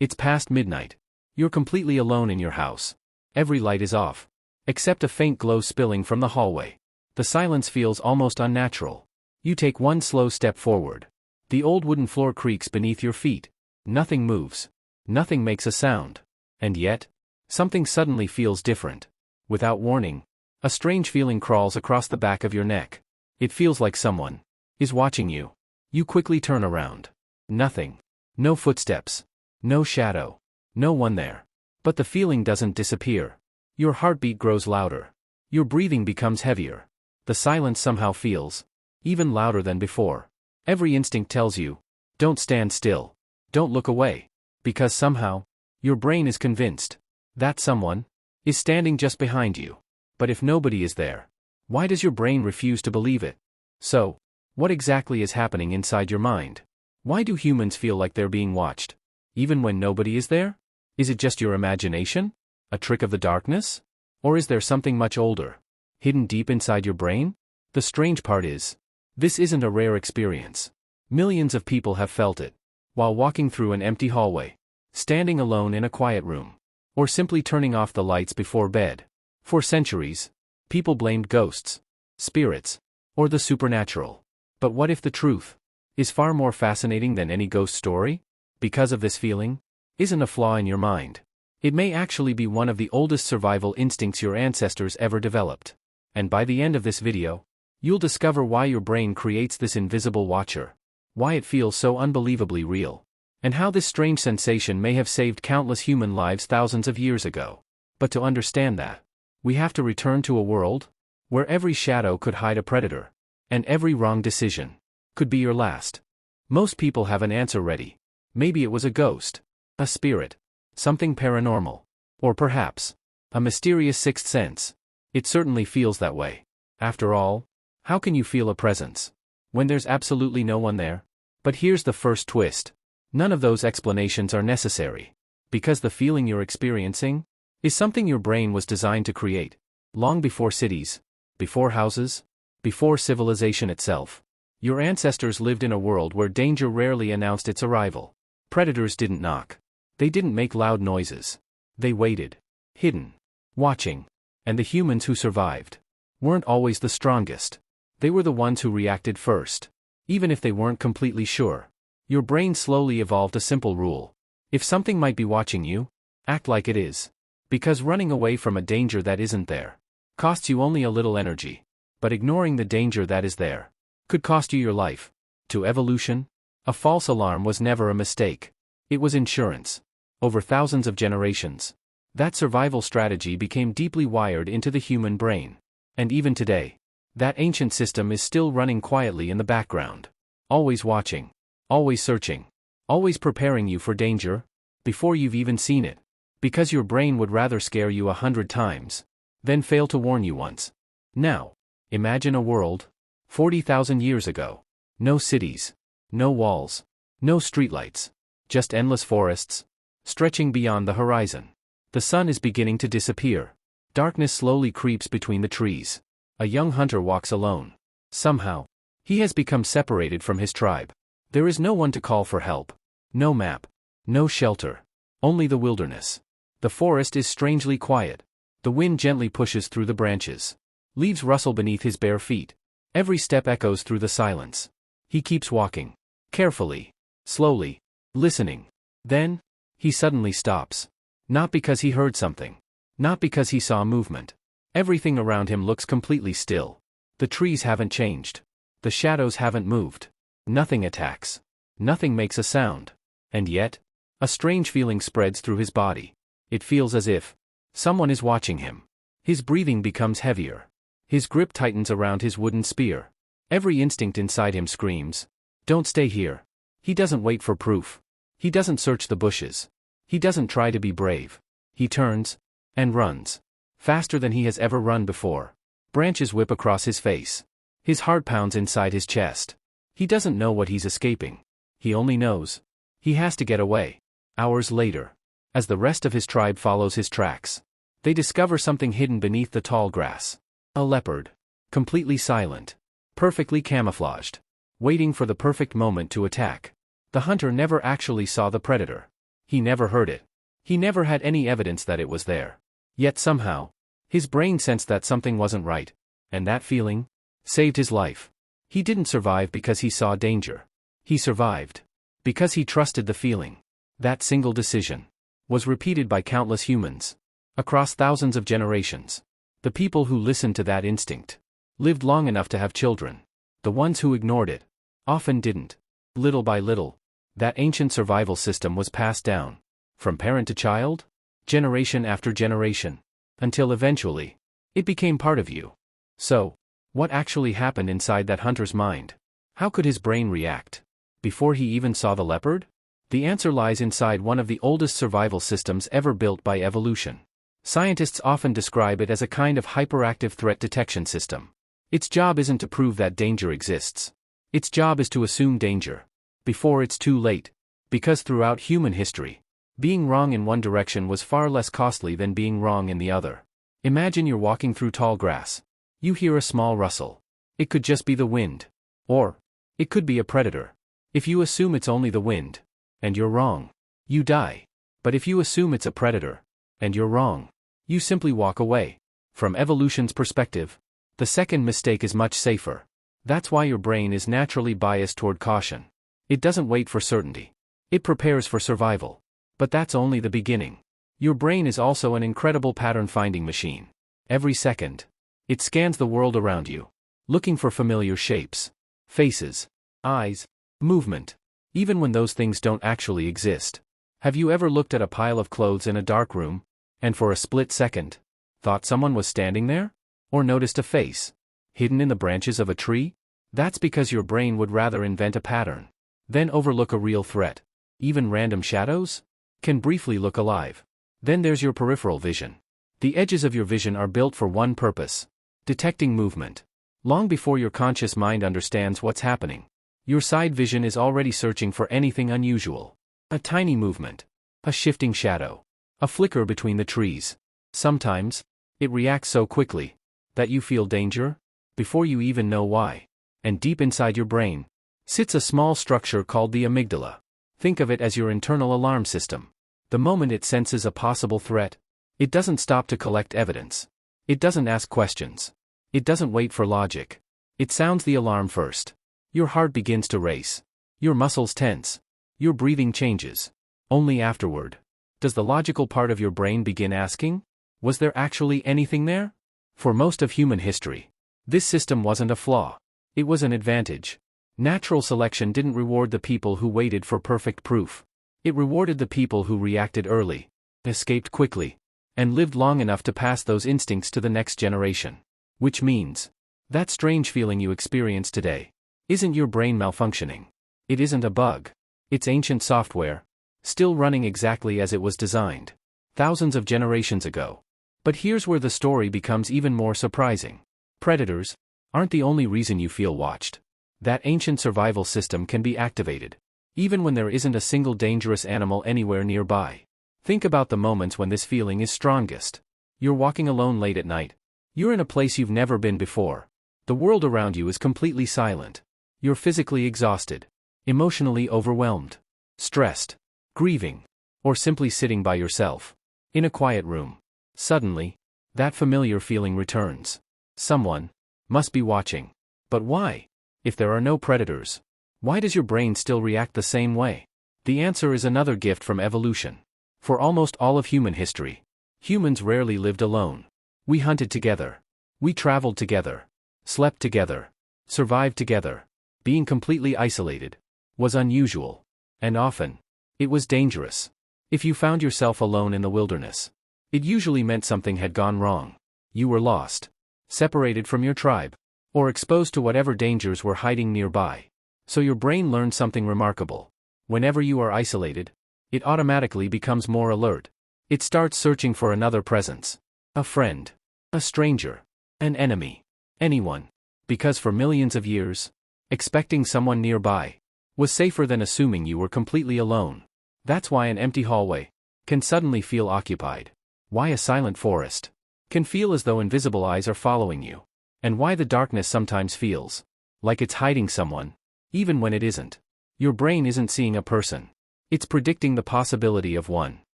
It's past midnight. You're completely alone in your house. Every light is off, except a faint glow spilling from the hallway. The silence feels almost unnatural. You take one slow step forward. The old wooden floor creaks beneath your feet. Nothing moves. Nothing makes a sound. And yet, something suddenly feels different. Without warning, a strange feeling crawls across the back of your neck. It feels like someone is watching you. You quickly turn around. Nothing. No footsteps. No shadow. No one there. But the feeling doesn't disappear. Your heartbeat grows louder. Your breathing becomes heavier. The silence somehow feels even louder than before. Every instinct tells you, don't stand still. Don't look away. Because somehow, your brain is convinced that someone is standing just behind you. But if nobody is there, why does your brain refuse to believe it? So, what exactly is happening inside your mind? Why do humans feel like they're being watched, even when nobody is there? Is it just your imagination? A trick of the darkness? Or is there something much older, hidden deep inside your brain? The strange part is, this isn't a rare experience. Millions of people have felt it, while walking through an empty hallway, standing alone in a quiet room, or simply turning off the lights before bed. For centuries, people blamed ghosts, spirits, or the supernatural. But what if the truth is far more fascinating than any ghost story? Because of this feeling isn't a flaw in your mind. It may actually be one of the oldest survival instincts your ancestors ever developed. And by the end of this video, you'll discover why your brain creates this invisible watcher, why it feels so unbelievably real, and how this strange sensation may have saved countless human lives thousands of years ago. But to understand that, we have to return to a world where every shadow could hide a predator, and every wrong decision could be your last. Most people have an answer ready. Maybe it was a ghost, a spirit, something paranormal, or perhaps a mysterious sixth sense. It certainly feels that way. After all, how can you feel a presence when there's absolutely no one there? But here's the first twist. None of those explanations are necessary, because the feeling you're experiencing is something your brain was designed to create, long before cities, before houses, before civilization itself. Your ancestors lived in a world where danger rarely announced its arrival. Predators didn't knock. They didn't make loud noises. They waited, hidden, watching. And the humans who survived weren't always the strongest. They were the ones who reacted first, even if they weren't completely sure. Your brain slowly evolved a simple rule. If something might be watching you, act like it is. Because running away from a danger that isn't there costs you only a little energy. But ignoring the danger that is there could cost you your life. To evolution, a false alarm was never a mistake. It was insurance. Over thousands of generations, that survival strategy became deeply wired into the human brain. And even today, that ancient system is still running quietly in the background. Always watching, always searching, always preparing you for danger before you've even seen it. Because your brain would rather scare you 100 times than fail to warn you once. Now, imagine a world 40,000 years ago. No cities, no walls, no streetlights, just endless forests stretching beyond the horizon. The sun is beginning to disappear. Darkness slowly creeps between the trees. A young hunter walks alone. Somehow, he has become separated from his tribe. There is no one to call for help. No map. No shelter. Only the wilderness. The forest is strangely quiet. The wind gently pushes through the branches. Leaves rustle beneath his bare feet. Every step echoes through the silence. He keeps walking. Carefully. Slowly. Listening. Then, he suddenly stops. Not because he heard something. Not because he saw movement. Everything around him looks completely still. The trees haven't changed. The shadows haven't moved. Nothing attacks. Nothing makes a sound. And yet, a strange feeling spreads through his body. It feels as if someone is watching him. His breathing becomes heavier. His grip tightens around his wooden spear. Every instinct inside him screams, "Don't stay here." He doesn't wait for proof. He doesn't search the bushes. He doesn't try to be brave. He turns and runs. Faster than he has ever run before. Branches whip across his face. His heart pounds inside his chest. He doesn't know what he's escaping. He only knows he has to get away. Hours later, as the rest of his tribe follows his tracks, they discover something hidden beneath the tall grass. A leopard. Completely silent. Perfectly camouflaged. Waiting for the perfect moment to attack. The hunter never actually saw the predator. He never heard it. He never had any evidence that it was there. Yet somehow, his brain sensed that something wasn't right, and that feeling saved his life. He didn't survive because he saw danger. He survived because he trusted the feeling. That single decision was repeated by countless humans across thousands of generations. The people who listened to that instinct lived long enough to have children. The ones who ignored it often didn't. Little by little, that ancient survival system was passed down from parent to child, generation after generation, until eventually it became part of you. So, what actually happened inside that hunter's mind? How could his brain react before he even saw the leopard? The answer lies inside one of the oldest survival systems ever built by evolution. Scientists often describe it as a kind of hyperactive threat detection system. Its job isn't to prove that danger exists. Its job is to assume danger before it's too late. Because throughout human history, being wrong in one direction was far less costly than being wrong in the other. Imagine you're walking through tall grass. You hear a small rustle. It could just be the wind. Or, it could be a predator. If you assume it's only the wind, and you're wrong, you die. But if you assume it's a predator, and you're wrong, you simply walk away. From evolution's perspective, the second mistake is much safer. That's why your brain is naturally biased toward caution. It doesn't wait for certainty. It prepares for survival. But that's only the beginning. Your brain is also an incredible pattern-finding machine. Every second, it scans the world around you, looking for familiar shapes, faces, eyes, movement, even when those things don't actually exist. Have you ever looked at a pile of clothes in a dark room, and for a split second, thought someone was standing there? Or noticed a face hidden in the branches of a tree? That's because your brain would rather invent a pattern than overlook a real threat. Even random shadows can briefly look alive. Then there's your peripheral vision. The edges of your vision are built for one purpose: detecting movement. Long before your conscious mind understands what's happening, your side vision is already searching for anything unusual. A tiny movement, a shifting shadow, a flicker between the trees. Sometimes, it reacts so quickly that you feel danger before you even know why. And deep inside your brain sits a small structure called the amygdala. Think of it as your internal alarm system. The moment it senses a possible threat, it doesn't stop to collect evidence. It doesn't ask questions. It doesn't wait for logic. It sounds the alarm first. Your heart begins to race. Your muscles tense. Your breathing changes. Only afterward does the logical part of your brain begin asking, was there actually anything there? For most of human history, this system wasn't a flaw. It was an advantage. Natural selection didn't reward the people who waited for perfect proof. It rewarded the people who reacted early, escaped quickly, and lived long enough to pass those instincts to the next generation. Which means, that strange feeling you experience today isn't your brain malfunctioning. It isn't a bug. It's ancient software, still running exactly as it was designed thousands of generations ago. But here's where the story becomes even more surprising. Predators aren't the only reason you feel watched. That ancient survival system can be activated even when there isn't a single dangerous animal anywhere nearby. Think about the moments when this feeling is strongest. You're walking alone late at night. You're in a place you've never been before. The world around you is completely silent. You're physically exhausted, emotionally overwhelmed, stressed, grieving, or simply sitting by yourself in a quiet room. Suddenly, that familiar feeling returns. Someone must be watching. But why? If there are no predators, why does your brain still react the same way? The answer is another gift from evolution. For almost all of human history, humans rarely lived alone. We hunted together. We traveled together. Slept together. Survived together. Being completely isolated was unusual. And often, it was dangerous. If you found yourself alone in the wilderness, it usually meant something had gone wrong. You were lost, separated from your tribe, or exposed to whatever dangers were hiding nearby. So your brain learned something remarkable. Whenever you are isolated, it automatically becomes more alert. It starts searching for another presence. A friend. A stranger. An enemy. Anyone. Because for millions of years, expecting someone nearby was safer than assuming you were completely alone. That's why an empty hallway can suddenly feel occupied. Why a silent forest can feel as though invisible eyes are following you. And why the darkness sometimes feels like it's hiding someone, even when it isn't. Your brain isn't seeing a person. It's predicting the possibility of one.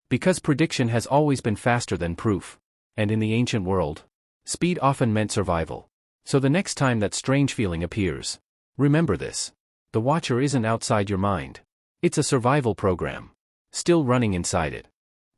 Because prediction has always been faster than proof. And in the ancient world, speed often meant survival. So the next time that strange feeling appears, remember this. The Watcher isn't outside your mind. It's a survival program, still running inside it.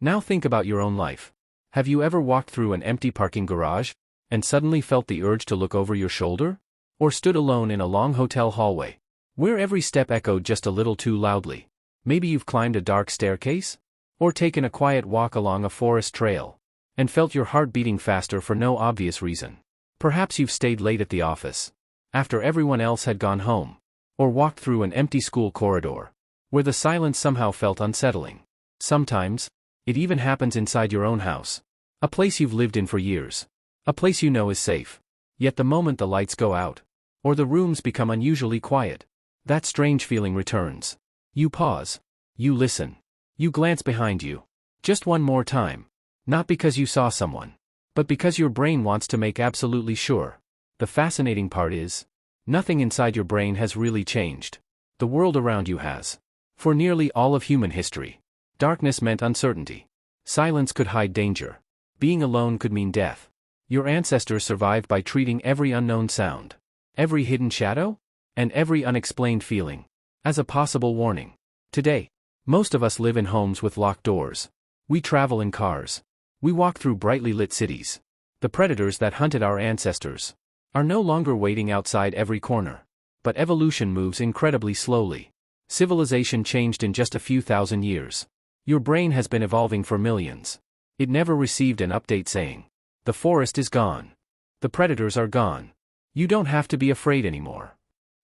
Now think about your own life. Have you ever walked through an empty parking garage, and suddenly felt the urge to look over your shoulder? Or stood alone in a long hotel hallway, where every step echoed just a little too loudly? Maybe you've climbed a dark staircase? Or taken a quiet walk along a forest trail, and felt your heart beating faster for no obvious reason. Perhaps you've stayed late at the office, after everyone else had gone home. Or walked through an empty school corridor, where the silence somehow felt unsettling. Sometimes, it even happens inside your own house. A place you've lived in for years. A place you know is safe. Yet the moment the lights go out, or the rooms become unusually quiet, that strange feeling returns. You pause. You listen. You glance behind you. Just one more time. Not because you saw someone, but because your brain wants to make absolutely sure. The fascinating part is, nothing inside your brain has really changed. The world around you has. For nearly all of human history, darkness meant uncertainty. Silence could hide danger. Being alone could mean death. Your ancestors survived by treating every unknown sound, every hidden shadow, and every unexplained feeling as a possible warning. Today, most of us live in homes with locked doors. We travel in cars. We walk through brightly lit cities. The predators that hunted our ancestors are no longer waiting outside every corner. But evolution moves incredibly slowly. Civilization changed in just a few thousand years. Your brain has been evolving for millions. It never received an update saying, the forest is gone. The predators are gone. You don't have to be afraid anymore.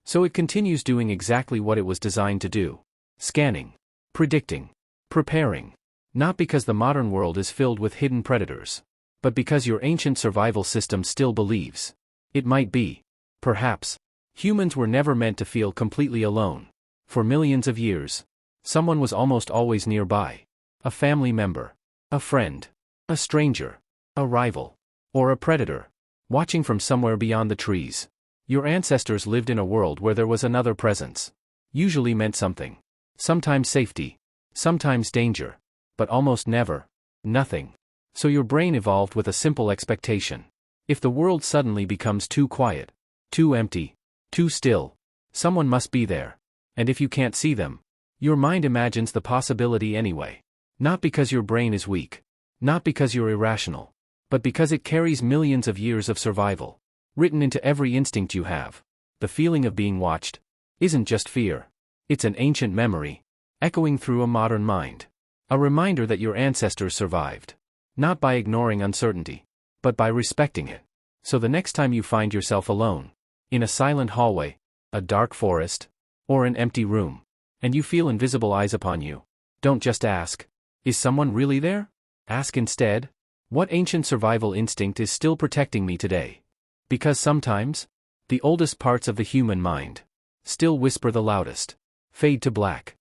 So it continues doing exactly what it was designed to do. Scanning. Predicting. Preparing. Not because the modern world is filled with hidden predators, but because your ancient survival system still believes. It might be. Perhaps. Humans were never meant to feel completely alone. For millions of years, someone was almost always nearby. A family member. A friend. A stranger. A rival. Or a predator. Watching from somewhere beyond the trees. Your ancestors lived in a world where there was another presence. Usually meant something. Sometimes safety. Sometimes danger. But almost never. Nothing. So your brain evolved with a simple expectation. If the world suddenly becomes too quiet, too empty, too still, someone must be there. And if you can't see them, your mind imagines the possibility anyway. Not because your brain is weak. Not because you're irrational. But because it carries millions of years of survival, written into every instinct you have. The feeling of being watched isn't just fear. It's an ancient memory, echoing through a modern mind. A reminder that your ancestors survived. Not by ignoring uncertainty, but by respecting it. So the next time you find yourself alone, in a silent hallway, a dark forest, or an empty room, and you feel invisible eyes upon you, don't just ask, is someone really there? Ask instead, what ancient survival instinct is still protecting me today? Because sometimes, the oldest parts of the human mind still whisper the loudest. Fade to black.